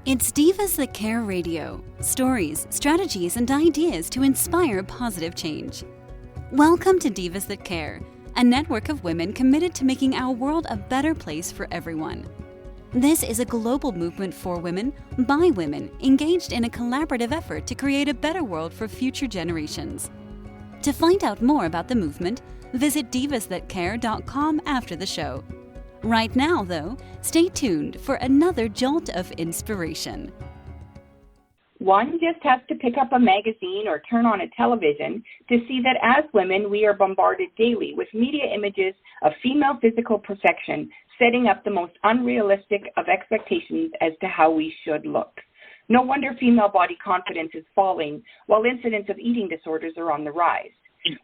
It's Divas That Care Radio. Stories, strategies, and ideas to inspire positive change. Welcome to Divas That Care, a network of women committed to making our world a better place for everyone. This is a global movement for women, by women, engaged in a collaborative effort to create a better world for future generations. To find out more about the movement, visit divasthatcare.com after the show. Right now, though, stay tuned for another jolt of inspiration. One just has to pick up a magazine or turn on a television to see that as women, we are bombarded daily with media images of female physical perfection, setting up the most unrealistic of expectations as to how we should look. No wonder female body confidence is falling, while incidents of eating disorders are on the rise.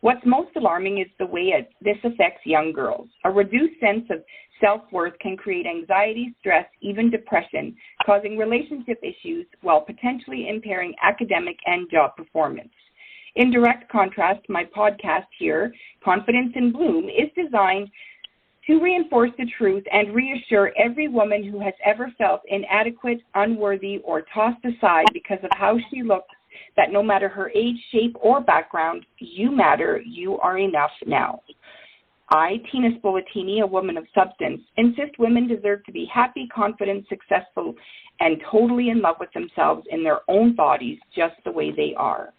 What's most alarming is the way this affects young girls. A reduced sense of self-worth can create anxiety, stress, even depression, causing relationship issues while potentially impairing academic and job performance. In direct contrast, my podcast here, Confidence in Bloom, is designed to reinforce the truth and reassure every woman who has ever felt inadequate, unworthy, or tossed aside because of how she looks, that no matter her age, shape, or background, you matter, you are enough now. I, Tina Spolatini, a woman of substance, insist women deserve to be happy, confident, successful, and totally in love with themselves in their own bodies just the way they are.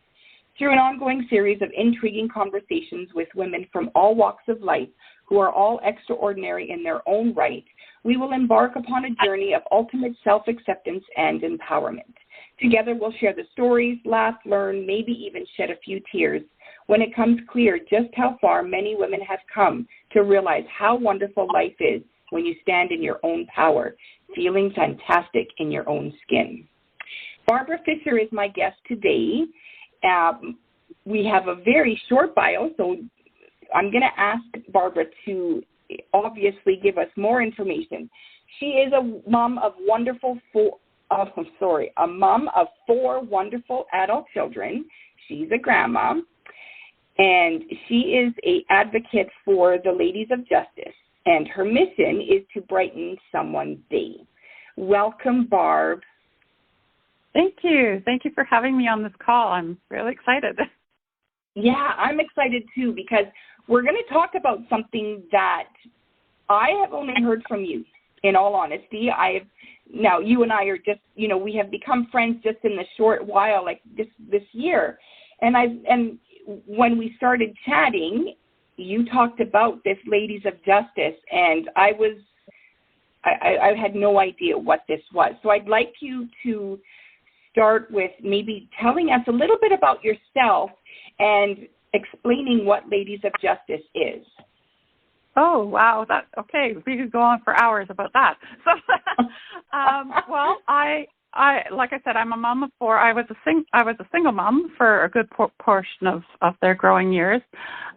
Through an ongoing series of intriguing conversations with women from all walks of life who are all extraordinary in their own right, we will embark upon a journey of ultimate self-acceptance and empowerment. Together, we'll share the stories, laugh, learn, maybe even shed a few tears when it comes clear just how far many women have come to realize how wonderful life is when you stand in your own power, feeling fantastic in your own skin. Barbara Fisher is my guest today. We have a very short bio, so I'm going to ask Barbara to obviously give us more information. She is a mom of a mom of 4 wonderful adult children. She's a grandma, and she is an advocate for the Ladies of Justice, and her mission is to brighten someone's day. Welcome, Barb. Thank you. Thank you for having me on this call. I'm really excited. Yeah, I'm excited too, because we're going to talk about something that I have only heard from you, in all honesty. Now, you and I are just, we have become friends just in the short while, like this year. And when we started chatting, you talked about this Ladies of Justice, and I had no idea what this was. So I'd like you to start with maybe telling us a little bit about yourself and explaining what Ladies of Justice is. Oh, wow. Okay. We could go on for hours about that. So, well, I like I said, I'm a mom of 4. I was a single mom for a good portion of their growing years,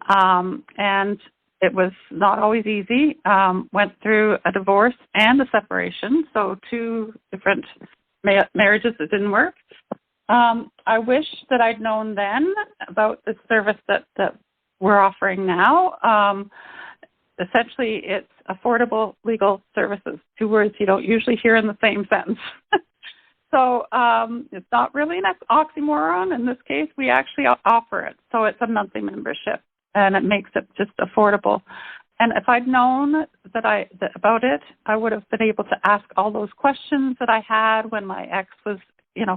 and it was not always easy. Went through a divorce and a separation, so 2 different marriages that didn't work. I wish that I'd known then about the service that we're offering now. Essentially, it's affordable legal services, 2 words you don't usually hear in the same sentence. So it's not really an oxymoron. In this case, we actually offer it. So it's a monthly membership, and it makes it just affordable. And if I'd known about it, I would have been able to ask all those questions that I had when my ex was,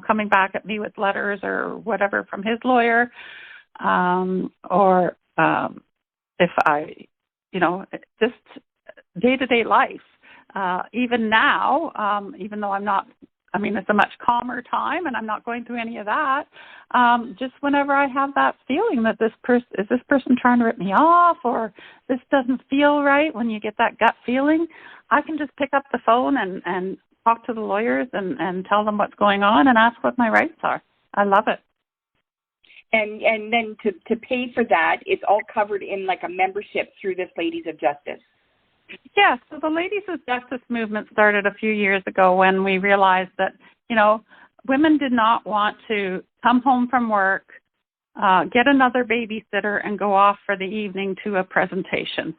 coming back at me with letters or whatever from his lawyer, or if I, just day-to-day life. Even now, even though it's a much calmer time and I'm not going through any of that, just whenever I have that feeling that is this person trying to rip me off, or this doesn't feel right, when you get that gut feeling, I can just pick up the phone and talk to the lawyers and tell them what's going on and ask what my rights are. I love it. And then to pay for that, it's all covered in like a membership through this Ladies of Justice. Yeah, so the Ladies of Justice movement started a few years ago when we realized that, women did not want to come home from work, get another babysitter, and go off for the evening to a presentation.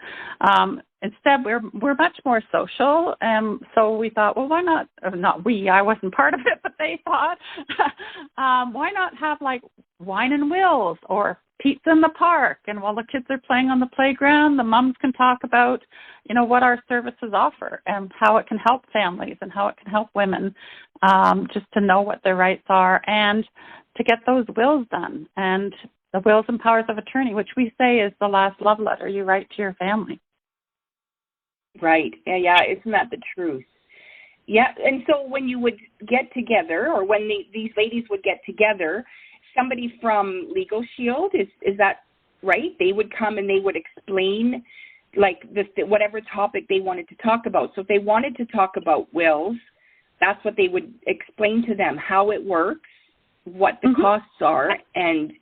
instead, we're much more social, and so we thought, well, why not? Not we. I wasn't part of it, but they thought, why not have like wine and wills or pizza in the park? And while the kids are playing on the playground, the moms can talk about, what our services offer and how it can help families and how it can help women, just to know what their rights are and to get those wills done. And the wills and powers of attorney, which we say is the last love letter you write to your family. Right. Yeah. Isn't that the truth? Yeah. And so when you would get together, or when these ladies would get together, somebody from Legal Shield, is that right? They would come and they would explain like whatever topic they wanted to talk about. So if they wanted to talk about wills, that's what they would explain to them, how it works, what the costs are, and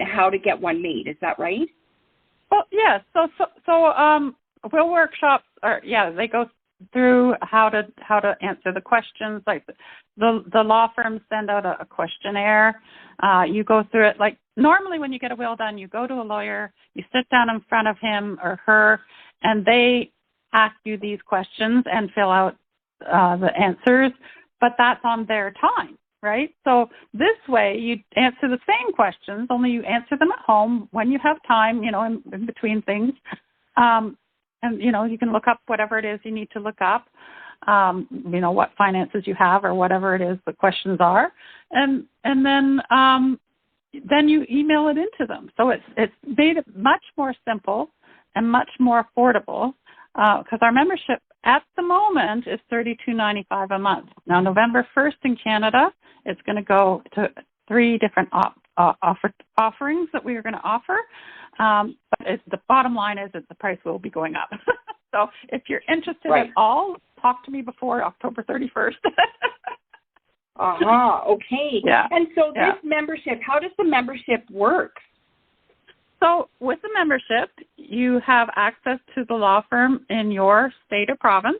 how to get one made. Is that right? Well, yeah. So will workshops they go through how to answer the questions. Like the law firms send out a questionnaire. You go through it. Like normally when you get a will done, you go to a lawyer, you sit down in front of him or her, and they ask you these questions and fill out the answers, but that's on their time, right? So this way you answer the same questions, only you answer them at home when you have time, in between things. And, you can look up whatever it is you need to look up, what finances you have or whatever it is the questions are. And then you email it into them. So it's made it much more simple and much more affordable because our membership at the moment is $32.95 a month. Now, November 1st in Canada, it's going to go to 3 different offerings that we are going to offer. But the bottom line is that the price will be going up. So if you're interested at all, talk to me before October 31st. Okay. Yeah. And so this membership, how does the membership work? So with the membership, you have access to the law firm in your state or province,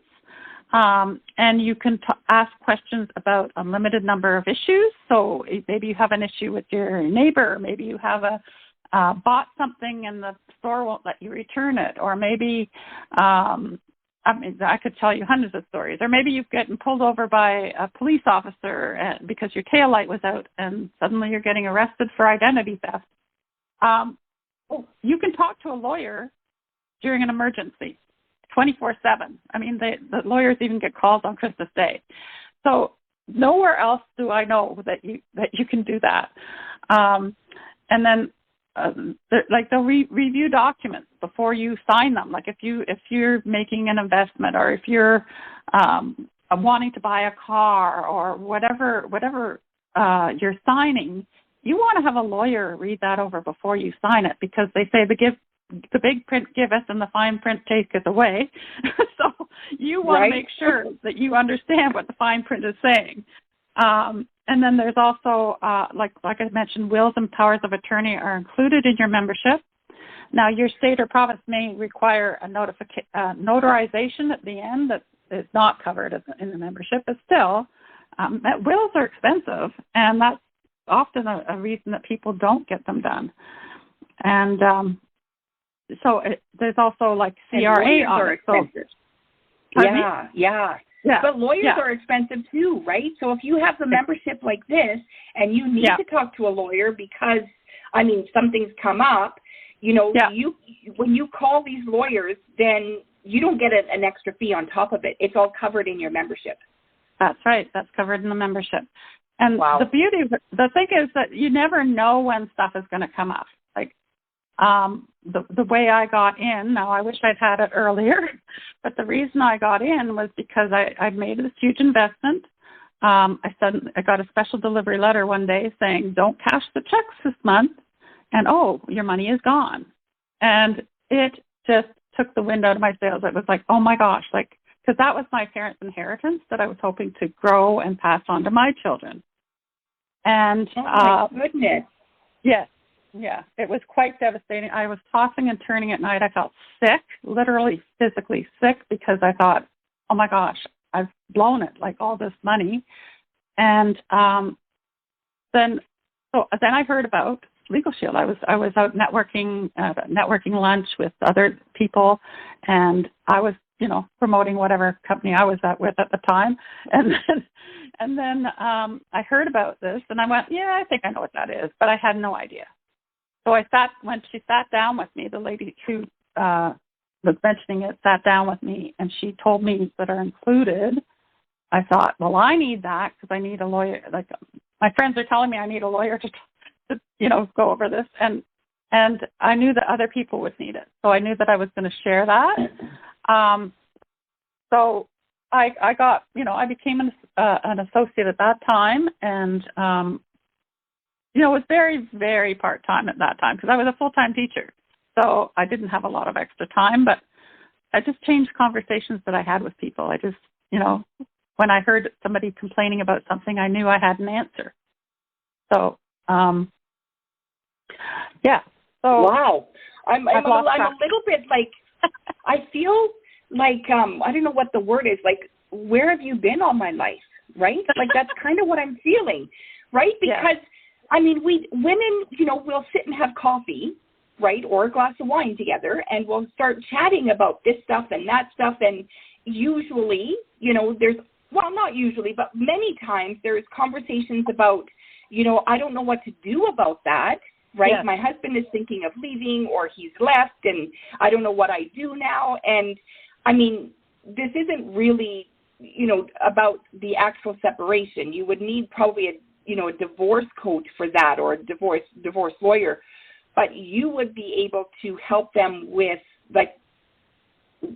and you can ask questions about a limited number of issues. So maybe you have an issue with your neighbor, maybe you have bought something and the store won't let you return it, or maybe, I could tell you hundreds of stories, or maybe you've gotten pulled over by a police officer because your tail light was out and suddenly you're getting arrested for identity theft. You can talk to a lawyer during an emergency 24/7. The lawyers even get calls on Christmas Day. So nowhere else do I know that you can do that. And then they'll review documents before you sign them. Like if you're making an investment, or if you're wanting to buy a car, or whatever you're signing, you want to have a lawyer read that over before you sign it, because they say the big print giveth and the fine print taketh away. So you want to make sure that you understand what the fine print is saying. And then there's also, like I mentioned, wills and powers of attorney are included in your membership. Now, your state or province may require a notarization at the end that is not covered in the membership, but still, wills are expensive, and that's often a reason that people don't get them done. And there's also like CRA are expensive. Yeah. But lawyers are expensive too, right? So if you have the membership like this and you need to talk to a lawyer because, something's come up, you when you call these lawyers, then you don't get an extra fee on top of it. It's all covered in your membership. That's right. That's covered in the membership. And the beauty of it, the thing is that you never know when stuff is going to come up. Like the way I got in, now I wish I'd had it earlier, but the reason I got in was because I'd made this huge investment. I got a special delivery letter one day saying, don't cash the checks this month, and your money is gone. And it just took the wind out of my sails. It was like, oh my gosh, because that was my parents' inheritance that I was hoping to grow and pass on to my children. And my goodness. Yes. Yeah, it was quite devastating. I was tossing and turning at night. I felt sick, literally physically sick, because I thought, oh my gosh, I've blown it, like all this money. And then I heard about Legal Shield. I was out networking at a networking lunch with other people, and I was, promoting whatever company I was with at the time. And then I heard about this, and I went, yeah, I think I know what that is, but I had no idea. So when she sat down with me, the lady who was mentioning it sat down with me, and she told me that are included. I thought, well, I need that because I need a lawyer. Like, my friends are telling me I need a lawyer to go over this, and I knew that other people would need it. So I knew that I was going to share that. So I got, I became an associate at that time, and it was very, very part-time at that time because I was a full-time teacher. So I didn't have a lot of extra time, but I just changed conversations that I had with people. I just, when I heard somebody complaining about something, I knew I had an answer. So, yeah. So wow. I'm a little bit like, I feel like, I don't know what the word is, like, where have you been all my life, right? Like, that's kind of what I'm feeling, right? Because, I mean, women, we'll sit and have coffee, right, or a glass of wine together, and we'll start chatting about this stuff and that stuff, and usually, there's, well, not usually, but many times there's conversations about, I don't know what to do about that, right? Yes. My husband is thinking of leaving, or he's left, and I don't know what I do now. And, I mean, this isn't really, about the actual separation. You would need probably a divorce coach for that, or a divorce lawyer. But you would be able to help them with, like,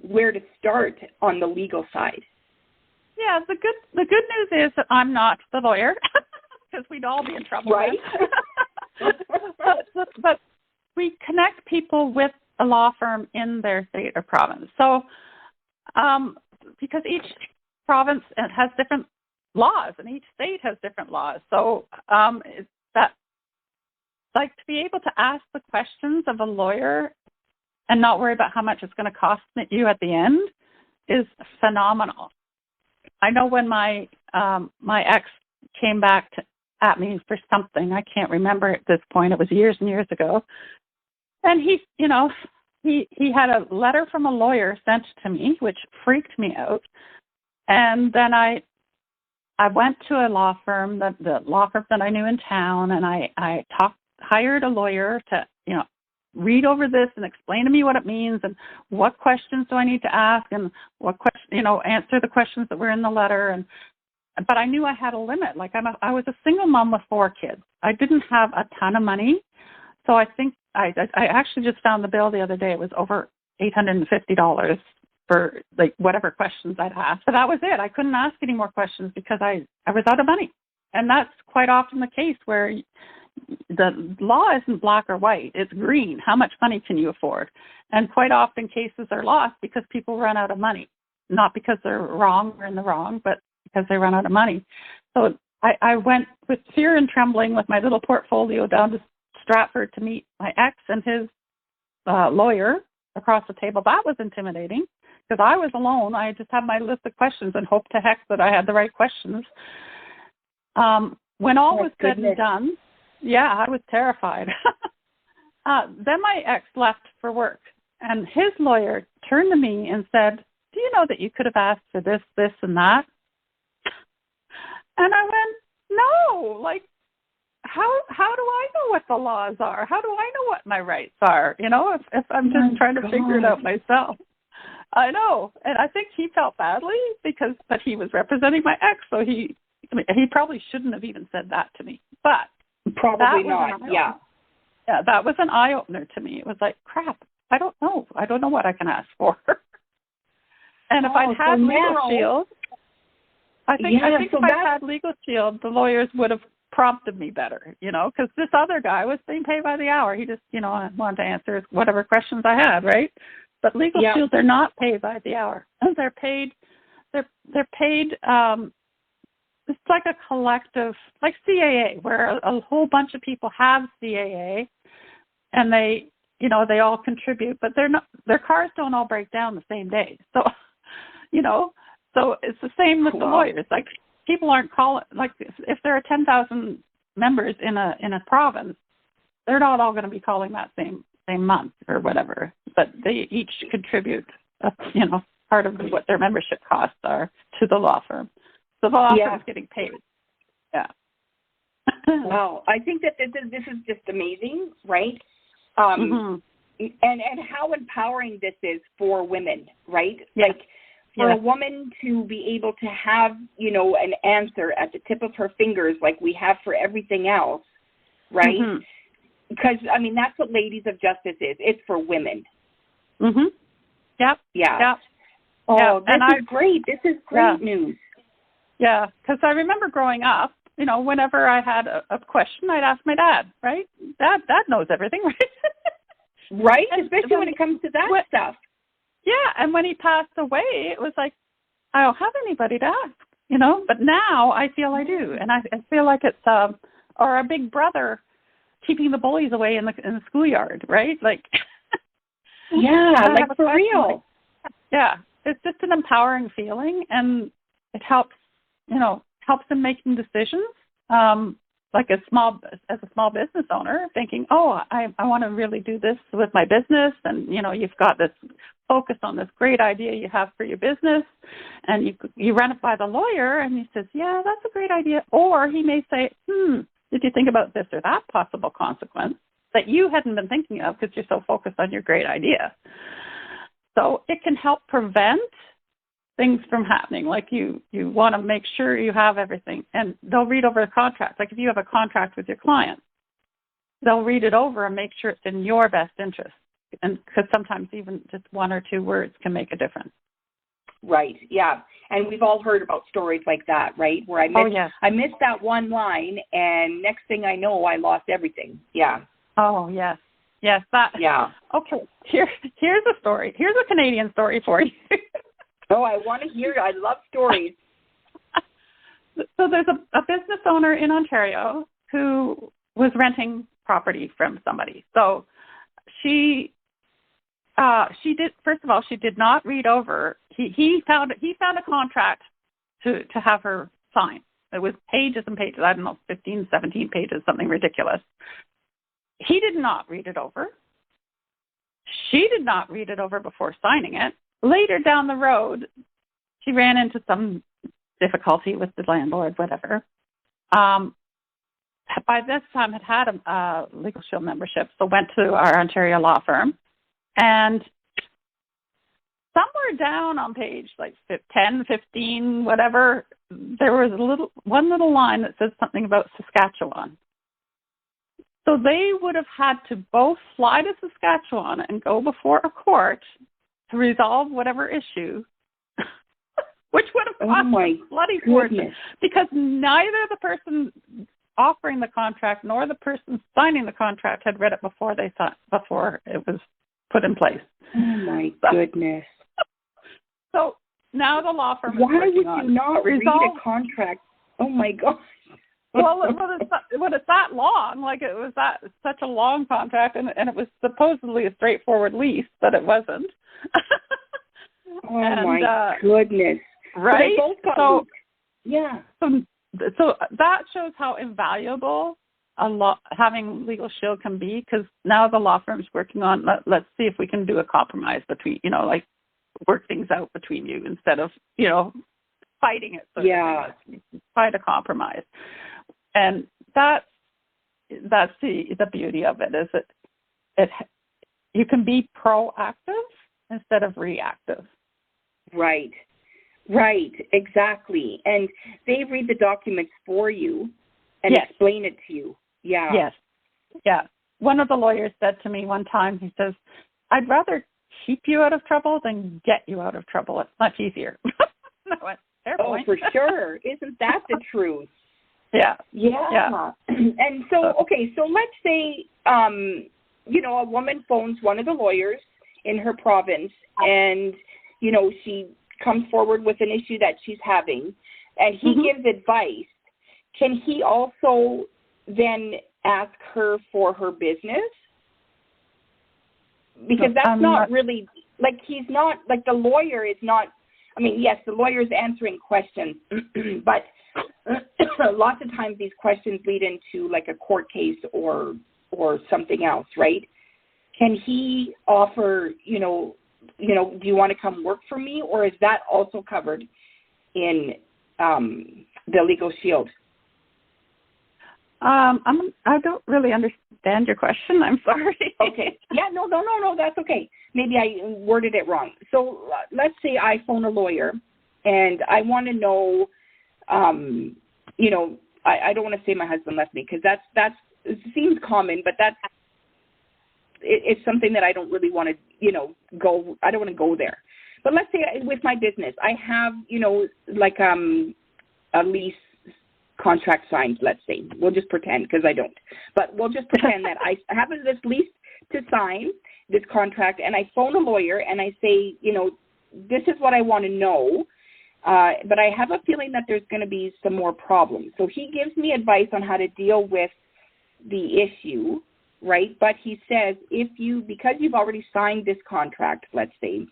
where to start on the legal side. Yeah, the good news is that I'm not the lawyer, because we'd all be in trouble. Right. but we connect people with a law firm in their state or province. So because each province has different laws, and each state has different laws. So that, like, to be able to ask the questions of a lawyer and not worry about how much it's going to cost you at the end is phenomenal. I know when my ex came back at me for something, I can't remember at this point, it was years and years ago, and he had a letter from a lawyer sent to me, which freaked me out. And then I went to a law firm, the law firm that I knew in town, and I hired a lawyer to, read over this and explain to me what it means and what questions do I need to ask and what question, answer the questions that were in the letter. But I knew I had a limit. Like, I was a single mom with 4 kids. I didn't have a ton of money. So I think I actually just found the bill the other day. It was over $850 for, like, whatever questions I'd asked. But that was it. I couldn't ask any more questions because I was out of money. And that's quite often the case, where the law isn't black or white. It's green. How much money can you afford? And quite often cases are lost because people run out of money, not because they're wrong or in the wrong, but because they run out of money. So I went with fear and trembling with my little portfolio down to Stratford to meet my ex and his lawyer across the table. That was intimidating because I was alone. I just had my list of questions and hoped to heck that I had the right questions. When all was said and done, I was terrified. Then my ex left for work, and his lawyer turned to me and said, "Do you know that you could have asked for this, this, and that?" And I went, "No, like, how do I know what the laws are? How do I know what my rights are? If I'm just trying to figure it out myself." I know, and I think he felt badly but he was representing my ex, so he probably shouldn't have even said that to me, but. Probably not, yeah. Yeah, that was an eye-opener to me. It was like, crap, I don't know. I don't know what I can ask for. And if I'd had Legal Shield, I think if I'd had Legal Shield, the lawyers would have prompted me better, because this other guy was being paid by the hour. He just, wanted to answer whatever questions I had, right? But Legal Shield, they're not paid by the hour. They're paid, it's like a collective, like CAA, where a whole bunch of people have CAA, and they all contribute, but their cars don't all break down the same day. So, so it's the same with the lawyers. Like, people aren't calling, like, if there are 10,000 members in a province, they're not all going to be calling that same month or whatever, but they each contribute, part of what their membership costs are to the law firm. So the law firm is getting paid. Yeah. Wow. I think that this is just amazing, right? And how empowering this is for women, right? Yeah. Like for a woman to be able to have, an answer at the tip of her fingers like we have for everything else, right? Mm-hmm. Because, that's what Ladies of Justice is. It's for women. Mm-hmm. Yep. Yeah. Yep. Oh, this is great. This is great news. Yeah, because I remember growing up, whenever I had a question, I'd ask my dad, right? Dad knows everything, right? Right, especially when it comes to that stuff. Yeah, and when he passed away, it was like, I don't have anybody to ask, But now I feel I do, and I feel like it's or a big brother keeping the bullies away in the schoolyard, right? Like, yeah, like for real. Yeah, it's just an empowering feeling, and it helps in making decisions. Like as a small business owner, thinking, I want to really do this with my business, and you've got this focus on this great idea you have for your business, and you run it by the lawyer, and he says, yeah, that's a great idea, or he may say, did you think about this or that possible consequence that you hadn't been thinking of because you're so focused on your great idea? So it can help prevent things from happening. Like you want to make sure you have everything, and they'll read over the contract. Like if you have a contract with your client, they'll read it over and make sure it's in your best interest. And because sometimes even just one or two words can make a difference. Right. Yeah. And we've all heard about stories like that, right? Where I missed that one line, and next thing I know, I lost everything. Yeah. Oh, yes. Yes. Yeah. Okay. Here's a story. Here's a Canadian story for you. Oh, I want to hear it. I love stories. So there's a business owner in Ontario who was renting property from somebody. So she did not read over. He found a contract to have her sign. It was pages and pages. I don't know, 15, 17 pages, something ridiculous. He did not read it over. She did not read it over before signing it. Later down the road, she ran into some difficulty with the landlord, whatever. By this time, had a Legal Shield membership, so went to our Ontario law firm. And somewhere down on page like 10, 15, whatever, there was one little line that said something about Saskatchewan. So they would have had to both fly to Saskatchewan and go before a court to resolve whatever issue, which would have cost a bloody fortune, because neither the person offering the contract nor the person signing the contract had read it before it was put in place. Oh my goodness! So now the law firm. Why would you not read a contract? Oh my God! Well, it's that long. Like it was such a long contract, and it was supposedly a straightforward lease, but it wasn't. My goodness! Right? So yeah. So that shows how invaluable having Legal Shield can be, because now the law firm's working on let's see if we can do a compromise between, like work things out between you instead of fighting it. So let's find a compromise. And that's the beauty of it, is it you can be proactive instead of reactive. Right, exactly. And they read the documents for you and explain it to you. Yeah. Yes. Yeah. One of the lawyers said to me one time, he says, I'd rather keep you out of trouble than get you out of trouble. It's much easier. I went, fair point. For sure. Isn't that the truth? Yeah. And so let's say, a woman phones one of the lawyers in her province, and, she comes forward with an issue that she's having, and he gives advice. Can he also then ask her for her business? Because that's not really, like, he's not, like, the lawyer is not, yes, the lawyer is answering questions, but lots of times these questions lead into, like, a court case or, or something else, right? Can he offer, do you want to come work for me, or is that also covered in the Legal Shield? I don't really understand your question. I'm sorry. Okay. Yeah, no, that's okay. Maybe I worded it wrong. So let's say I phone a lawyer and I want to know, I don't want to say my husband left me because that's it seems common, but it's something that I don't really want to, I don't want to go there. But let's say with my business, I have, like a lease contract signed, let's say. We'll just pretend, because I don't. But we'll just pretend that I have this lease to sign, this contract, and I phone a lawyer and I say, this is what I want to know, but I have a feeling that there's going to be some more problems. So he gives me advice on how to deal with the issue, right? But he says, because you've already signed this contract, let's say,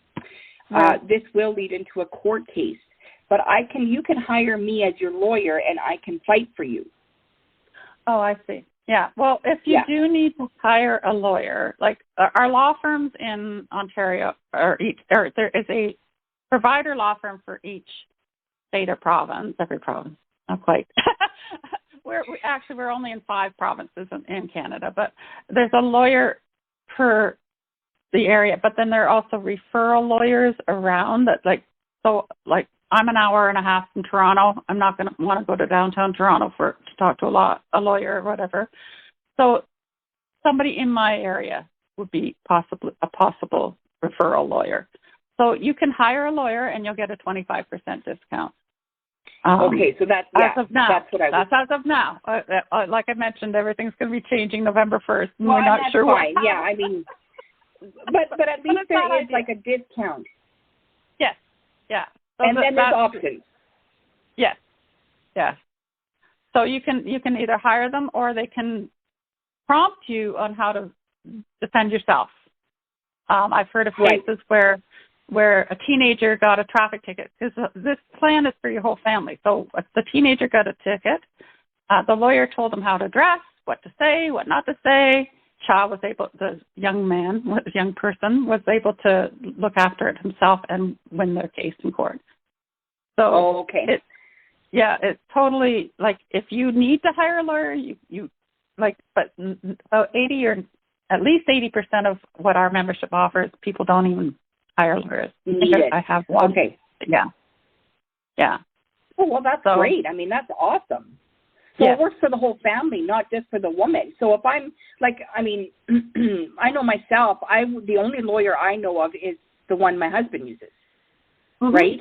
this will lead into a court case. But you can hire me as your lawyer and I can fight for you. Oh, I see. Yeah. Well, if you do need to hire a lawyer, like our law firms in Ontario there is a provider law firm for each state or province, every province, not quite. We're only in 5 provinces in Canada, but there's a lawyer per the area, but then there are also referral lawyers around that, I'm an hour and a half from Toronto. I'm not going to want to go to downtown Toronto to talk to a lawyer or whatever. So somebody in my area would be possibly a possible referral lawyer. So you can hire a lawyer and you'll get a 25% discount. Okay, so that's what I was. That's as of now. Like I mentioned, everything's going to be changing November 1st. And well, we're not that's sure fine. what. Yeah, I mean, but at least there is like a discount. Yes. Yeah. So and then there's options. Yes. Yes. So you can either hire them or they can prompt you on how to defend yourself. I've heard of cases where a teenager got a traffic ticket, because this plan is for your whole family. So if the teenager got a ticket, the lawyer told them how to dress, what to say, what not to say. The young person was able to look after it himself and win their case in court. So it's totally like, if you need to hire a lawyer, but about 80 or at least 80% of what our membership offers, people don't even hire lawyers. I have one. Okay. Yeah. Yeah. Oh, well, that's great. I mean, that's awesome. So it works for the whole family, not just for the woman. So if I'm I know myself, the only lawyer I know of is the one my husband uses, right?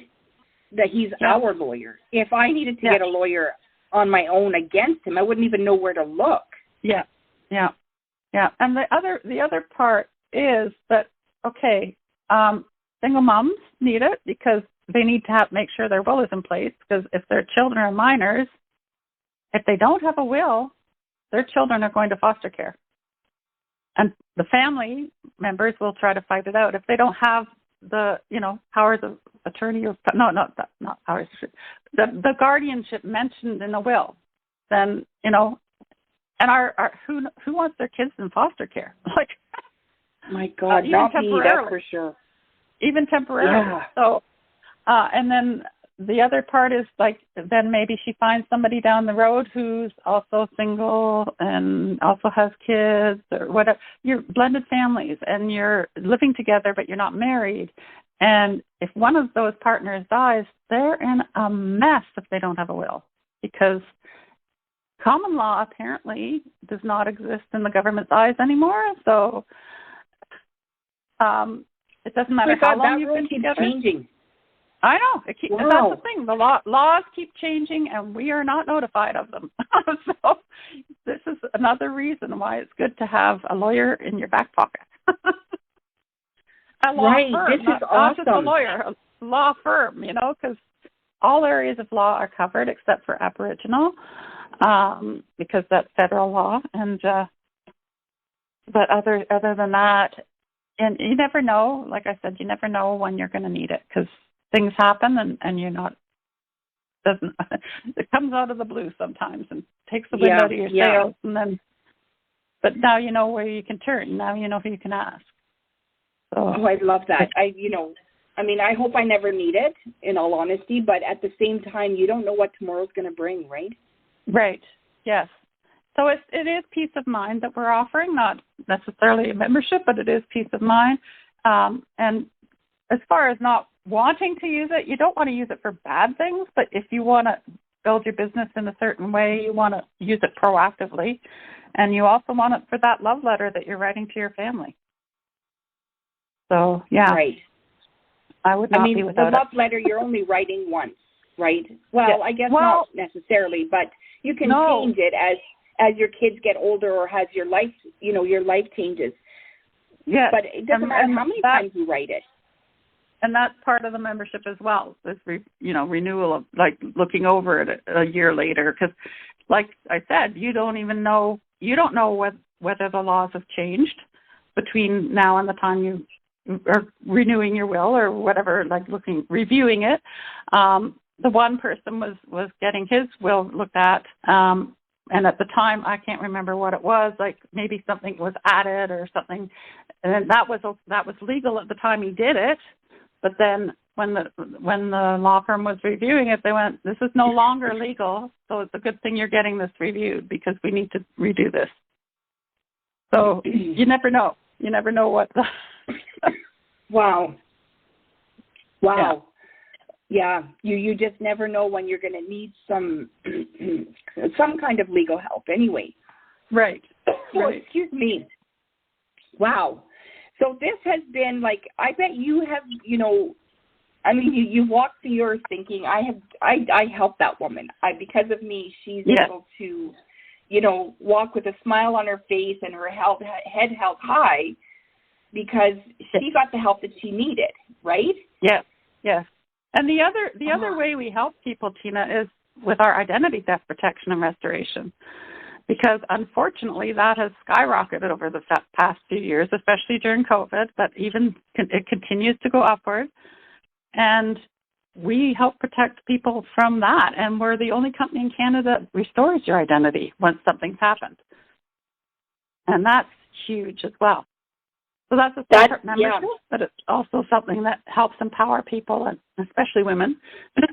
That he's our lawyer. If I needed to get a lawyer on my own against him, I wouldn't even know where to look. Yeah. Yeah. Yeah. And the other part is that, single moms need it because they need to make sure their will is in place, because if their children are minors, if they don't have a will, their children are going to foster care. And the family members will try to fight it out. If they don't have the, powers of attorney or, not powers, the guardianship mentioned in the will, then, and who wants their kids in foster care? My God, not me, that's for sure. Even temporarily. Yeah. So, and then the other part is then maybe she finds somebody down the road who's also single and also has kids or whatever. You're blended families and you're living together, but you're not married. And if one of those partners dies, they're in a mess if they don't have a will, because common law apparently does not exist in the government's eyes anymore. So it doesn't matter how long you've been together. Changing. I know. That's the thing. The laws keep changing, and we are not notified of them. So this is another reason why it's good to have a lawyer in your back pocket. A law firm, this is awesome. Not just a lawyer, a law firm, because all areas of law are covered except for Aboriginal, because that's federal law. And but other than that, and you never know. Like I said, you never know when you're going to need it, because things happen and you're not. It comes out of the blue sometimes and takes the wind out of your sails, and then But now you know where you can turn. Now you know who you can ask. So, oh, I love that. I hope I never need it, in all honesty, but at the same time, you don't know what tomorrow's going to bring, right? Right, yes. So it is peace of mind that we're offering, not necessarily a membership, but it is peace of mind. And as far as not wanting to use it, you don't want to use it for bad things, but if you want to build your business in a certain way, you want to use it proactively, and you also want it for that love letter that you're writing to your family. So, yeah. Right. I would not be without the love letter you're only writing once, right? Well, yeah. I guess not necessarily, but you can change it as your kids get older or as your life, your life changes. Yeah. But it doesn't matter how many times you write it. And that's part of the membership as well, is renewal of, like, looking over it a year later. Because, like I said, you don't know whether the laws have changed between now and the time you are renewing your will or whatever, like reviewing it. The one person was getting his will looked at, and at the time, I can't remember what it was, like maybe something was added or something, and that was legal at the time he did it. But then when the law firm was reviewing it, they went, "This is no longer legal, so it's a good thing you're getting this reviewed because we need to redo this." So you never know. You never know what the... Wow. Yeah. You just never know when you're going to need some kind of legal help anyway. Right. Oh, excuse me. Wow. So this has been I bet you have, you walked through yours thinking, I helped that woman. Because of me, she's able to, walk with a smile on her face and her head held high because she got the help that she needed, right? Yes. And the other way we help people, Tina, is with our identity theft protection and restoration. Because unfortunately, that has skyrocketed over the past few years, especially during COVID, but it continues to go upward. And we help protect people from that. And we're the only company in Canada that restores your identity once something's happened. And that's huge as well. So that's a separate membership, but it's also something that helps empower people, and especially women. And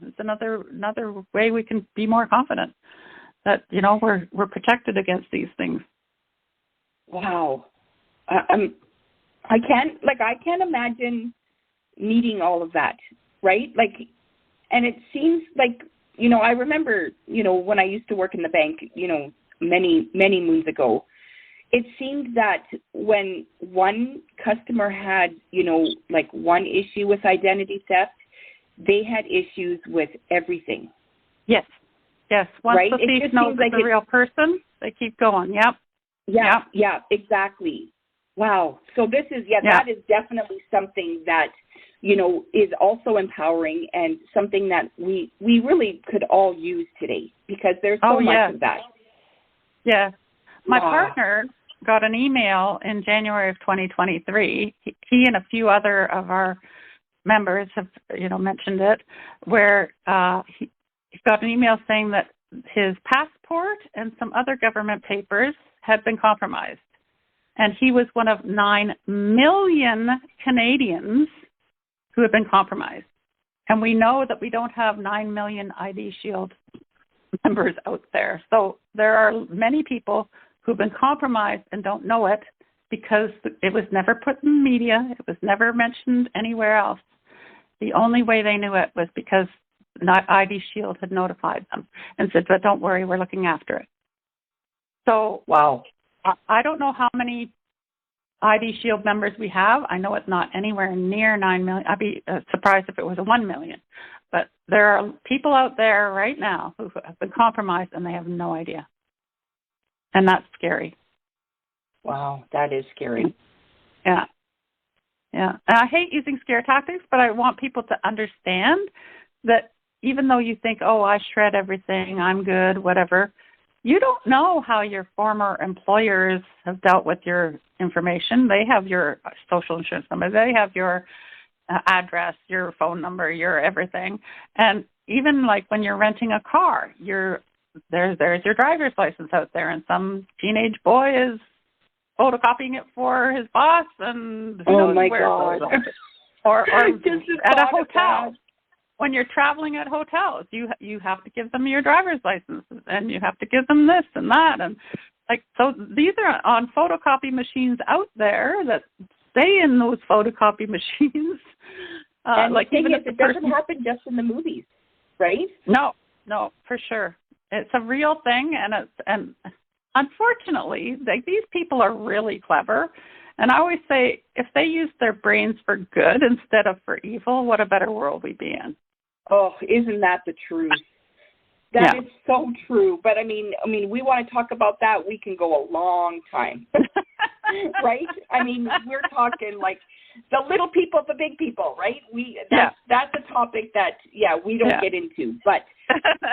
it's another way we can be more confident that we're protected against these things. Wow, I can't imagine needing all of that, right? And it seems like I remember when I used to work in the bank, many moons ago. It seemed that when one customer had, one issue with identity theft, they had issues with everything. Yes. Once the thief knows it's a real person, they keep going. Yep. Yeah, exactly. Wow. So this is, that is definitely something that, is also empowering and something that we really could all use today because there's so much of that. Yeah. My partner got an email in January of 2023. He and a few other of our members have, mentioned it, where he got an email saying that his passport and some other government papers had been compromised. And he was one of 9 million Canadians who have been compromised. And we know that we don't have 9 million ID Shield members out there. So there are many people who've been compromised and don't know it because it was never put in the media. It was never mentioned anywhere else. The only way they knew it was because ID Shield had notified them and said, but don't worry, we're looking after it. So wow, I don't know how many ID Shield members we have. I know it's not anywhere near 9 million. I'd be surprised if it was 1 million. But there are people out there right now who have been compromised and they have no idea. And that's scary. Wow, that is scary. Yeah. And I hate using scare tactics, but I want people to understand that even though you think, oh, I shred everything, I'm good, whatever, you don't know how your former employers have dealt with your information. They have your social insurance number. They have your address, your phone number, your everything. And even like when you're renting a car, your there's your driver's license out there, and some teenage boy is photocopying it for his boss, and who knows where. Or at a hotel. When you're traveling at hotels, you have to give them your driver's license, and you have to give them this and that, and like, so these are on photocopy machines out there that stay in those photocopy machines. And like, even if it doesn't happen just in the movies, right? No, for sure. It's a real thing, and unfortunately, these people are really clever. And I always say, if they use their brains for good instead of for evil, what a better world we'd be in. Oh, isn't that the truth? That is so true. But I mean, we want to talk about that. We can go a long time, right? I mean, we're talking like the little people, the big people, right? That's a topic that we don't get into. But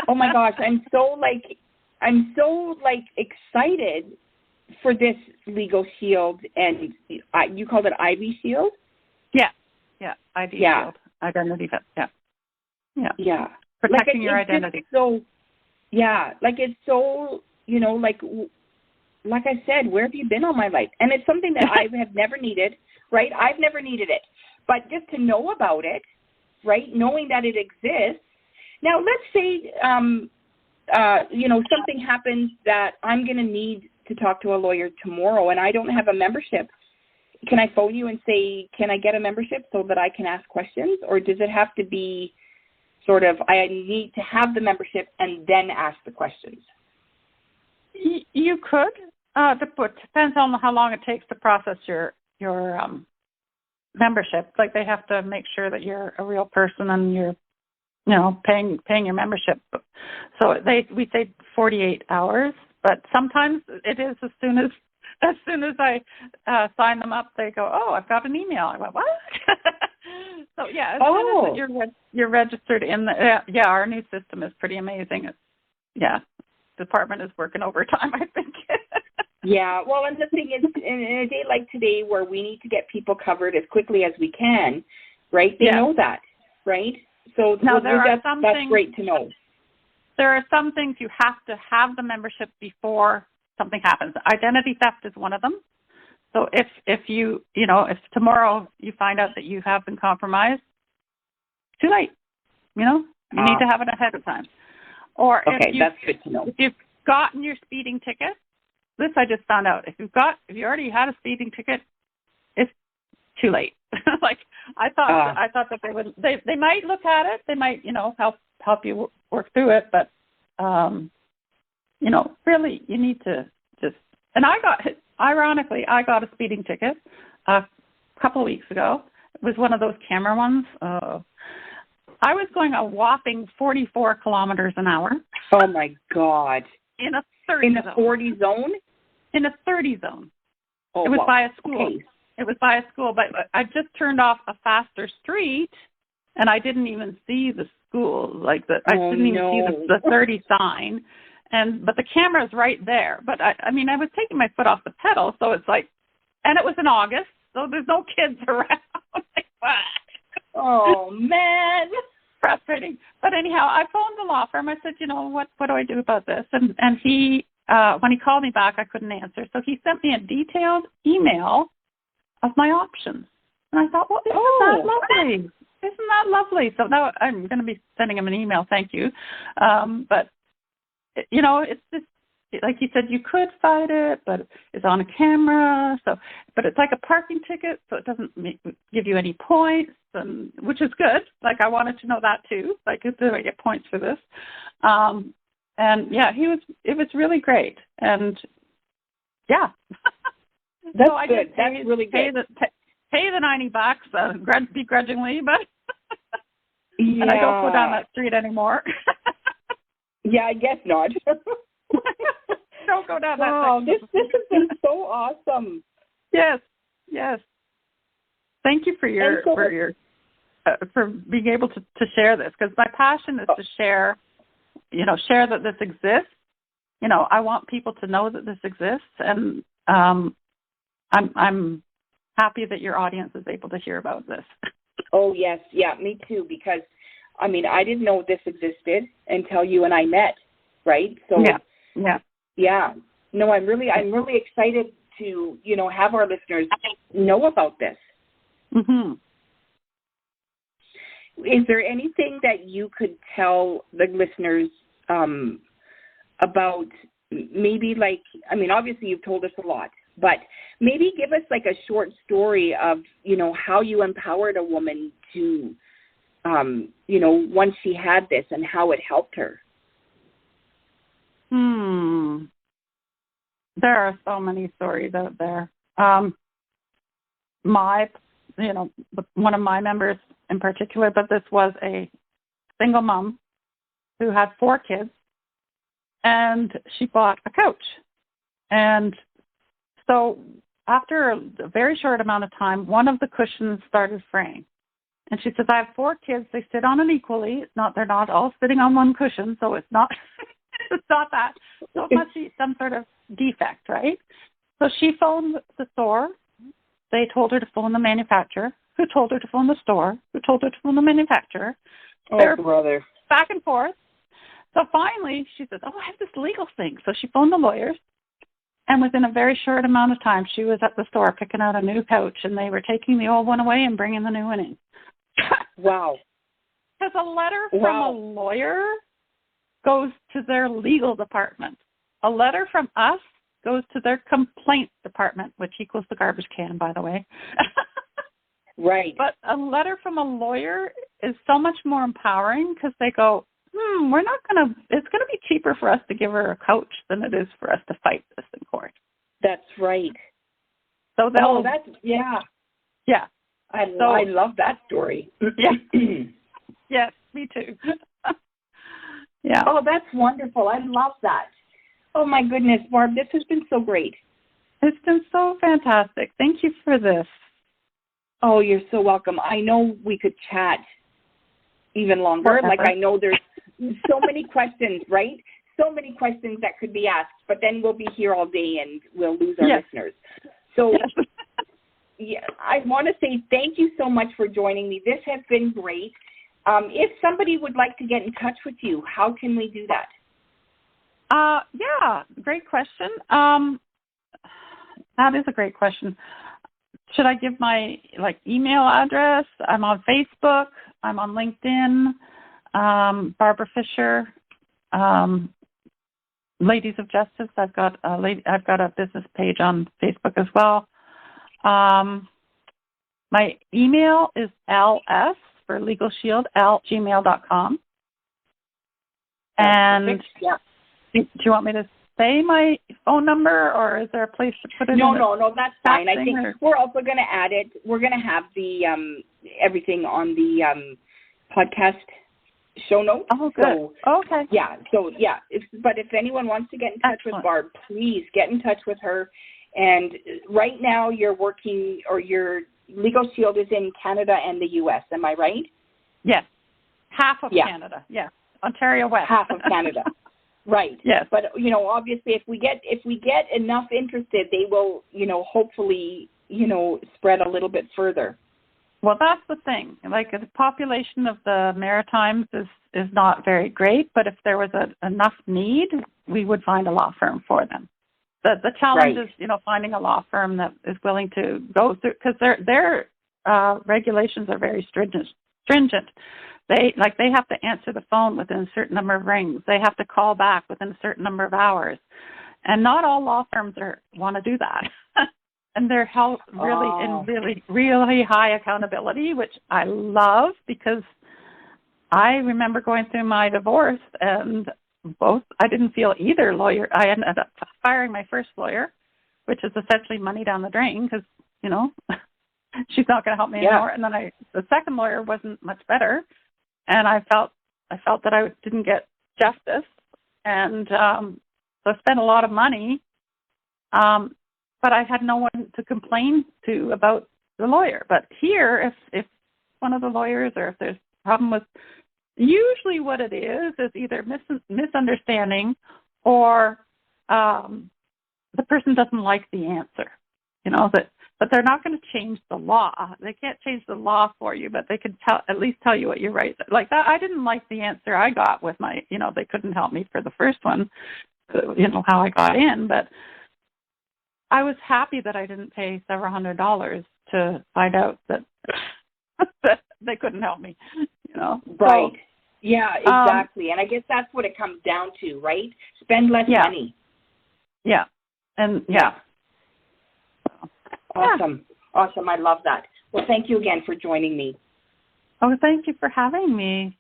oh my gosh, I'm so excited for this legal shield, and you called it Ivy Shield? Yeah, ID Shield, identity theft. Yeah. Protecting your identity. So, it's so, like I said, where have you been all my life? And it's something that I have never needed, right? I've never needed it. But just to know about it, right, knowing that it exists. Now, let's say, something happens that I'm going to need to talk to a lawyer tomorrow, and I don't have a membership. Can I phone you and say, can I get a membership so that I can ask questions? Or does it have to be sort of, I need to have the membership and then ask the questions? You could. It depends on how long it takes to process your membership. Like, they have to make sure that you're a real person and you're, paying your membership. So we say 48 hours, but sometimes it is as soon as I sign them up, they go, oh, I've got an email. I went, what? So as soon as you're registered in the our new system is pretty amazing. Department is working overtime, I think. Well, and the thing is, in a day like today where we need to get people covered as quickly as we can, right? They know that, right? So now that's great to know. There are some things you have to have the membership before something happens. Identity theft is one of them. So if you if tomorrow you find out that you have been compromised, too late. You need to have it ahead of time. Or that's good to know. If you've gotten your speeding ticket, this I just found out. If you already had a speeding ticket, it's too late. Like, I thought that they might look at it. They might help you work through it, but really you need to just. And I got a speeding ticket a couple of weeks ago. It was one of those camera ones. I was going a whopping 44 kilometers an hour. Oh my God! In a 30 zone. 40 zone? In a 30 zone. Oh, it was by a school. Okay. It was by a school, but I just turned off a faster street, and I didn't even see the school. I didn't even see the 30 sign, but the camera's right there. But I was taking my foot off the pedal, so it's like, and it was in August, so there's no kids around. Like, what? Oh man, frustrating. But anyhow, I phoned the law firm. I said, what do I do about this? And he, when he called me back, I couldn't answer, so he sent me a detailed email of my options. And I thought, well, isn't that lovely? Isn't that lovely? So now I'm going to be sending him an email. Thank you. But it's just, like you said, you could fight it, but it's on a camera. So, but it's like a parking ticket, so it doesn't give you any points, which is good. Like, I wanted to know that too. Like, do I get points for this? It was really great. And that's so good. That's really good. Pay the $90, begrudgingly, but and I don't go down that street anymore. I guess not. Don't go down that. Wow, this has been so awesome. Yes. Thank you for for being able to share this, because my passion is to share that this exists. I want people to know that this exists, and I'm happy that your audience is able to hear about this. Oh yes, me too. Because I didn't know this existed until you and I met. right? So yeah. No, I'm really excited to, have our listeners know about this. Mm-hmm. Is there anything that you could tell the listeners about maybe obviously you've told us a lot, but maybe give us like a short story of, how you empowered a woman to, once she had this and how it helped her. There are so many stories out there. One of my members in particular, but this was a single mom who had 4 kids, and she bought a couch. And so after a very short amount of time, one of the cushions started fraying. And she says, I have 4 kids. They sit on it equally. They're not all sitting on one cushion, so it's not, it's not that. So it must be some sort of defect, right? So she phoned the store. They told her to phone the manufacturer, who told her to phone the store, who told her to phone the manufacturer. Oh, brother. Back and forth. So finally, she says, I have this legal thing. So she phoned the lawyers, and within a very short amount of time, she was at the store picking out a new couch, and they were taking the old one away and bringing the new one in. Wow. Because a letter from a lawyer goes to their legal department. A letter from us goes to their complaints department, which equals the garbage can, by the way. Right. But a letter from a lawyer is so much more empowering because they go, it's going to be cheaper for us to give her a couch than it is for us to fight this in court. That's right. So yeah. Yeah. I love that story. Yeah. Yes, me too. Yeah. Oh, that's wonderful. I love that. Oh, my goodness, Barb, this has been so great. It's been so fantastic. Thank you for this. Oh, you're so welcome. I know we could chat even longer. Whatever. Like, I know there's so many questions, right? So many questions that could be asked, but then we'll be here all day and we'll lose our listeners. So yeah, I want to say thank you so much for joining me. This has been great. If somebody would like to get in touch with you, how can we do that? Yeah, great question. That is a great question. Should I give my email address? I'm on Facebook. I'm on LinkedIn. Barbara Fisher, Ladies of Justice. I've got a business page on Facebook as well. My email is ls for Legal Shield @gmail.com. And do you want me to say my phone number, or is there a place to put it? No, that's fine. I think we're also going to add it. We're going to have the everything on the podcast show notes. Oh, good. So, okay. Yeah. So yeah. But if anyone wants to get in touch with Barb, please get in touch with her. And right now, you're working, or your Legal Shield is in Canada and the U.S. Am I right? Yes. Half of Canada. Yes. Ontario West. Half of Canada. Right. Yes. But obviously, if we get enough interested, they will, hopefully, spread a little bit further. Well, that's the thing. The population of the Maritimes is not very great, but if there was enough need, we would find a law firm for them. The challenge is, finding a law firm that is willing to go through, because their regulations are very stringent. They have to answer the phone within a certain number of rings. They have to call back within a certain number of hours, and not all law firms want to do that. And they're held really high accountability, which I love, because I remember going through my divorce, and I didn't feel either lawyer. I ended up firing my first lawyer, which is essentially money down the drain, because she's not going to help me anymore. And then the second lawyer wasn't much better, and I felt that I didn't get justice, and so I spent a lot of money. But I had no one to complain to about the lawyer. But here, if one of the lawyers, or if there's a problem with, usually what it is either misunderstanding, or the person doesn't like the answer. That but they're not going to change the law. They can't change the law for you, but they can at least tell you what your rights are. Like that, I didn't like the answer I got with my, they couldn't help me for the first one, how I got in, but I was happy that I didn't pay several $100s to find out that, that they couldn't help me, Right. So, yeah, exactly. And I guess that's what it comes down to, right? Spend less money. Yeah. And Awesome. Awesome. I love that. Well, thank you again for joining me. Oh, thank you for having me.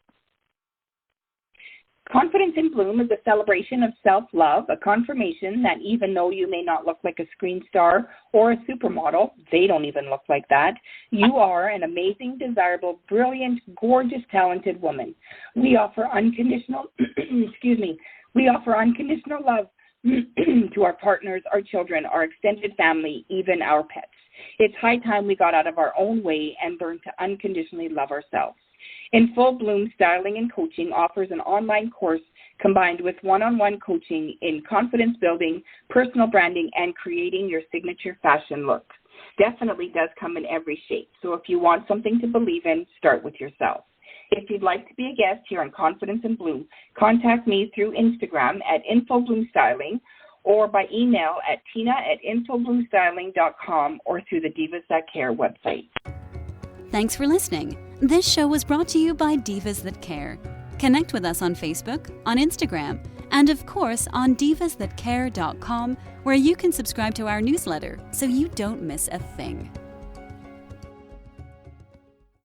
Confidence in Bloom is a celebration of self-love, a confirmation that even though you may not look like a screen star or a supermodel, they don't even look like that, you are an amazing, desirable, brilliant, gorgeous, talented woman. We offer unconditional, we offer unconditional love to our partners, our children, our extended family, even our pets. It's high time we got out of our own way and learned to unconditionally love ourselves. In Full Bloom, Styling and Coaching offers an online course combined with one-on-one coaching in confidence building, personal branding, and creating your signature fashion look. Definitely does come in every shape. So if you want something to believe in, start with yourself. If you'd like to be a guest here on Confidence in Bloom, contact me through Instagram at infobloomstyling or by email at tina@infobloomstyling.com or through the Divas That Care website. Thanks for listening. This show was brought to you by Divas That Care. Connect with us on Facebook, on Instagram, and of course on divasthatcare.com, where you can subscribe to our newsletter so you don't miss a thing.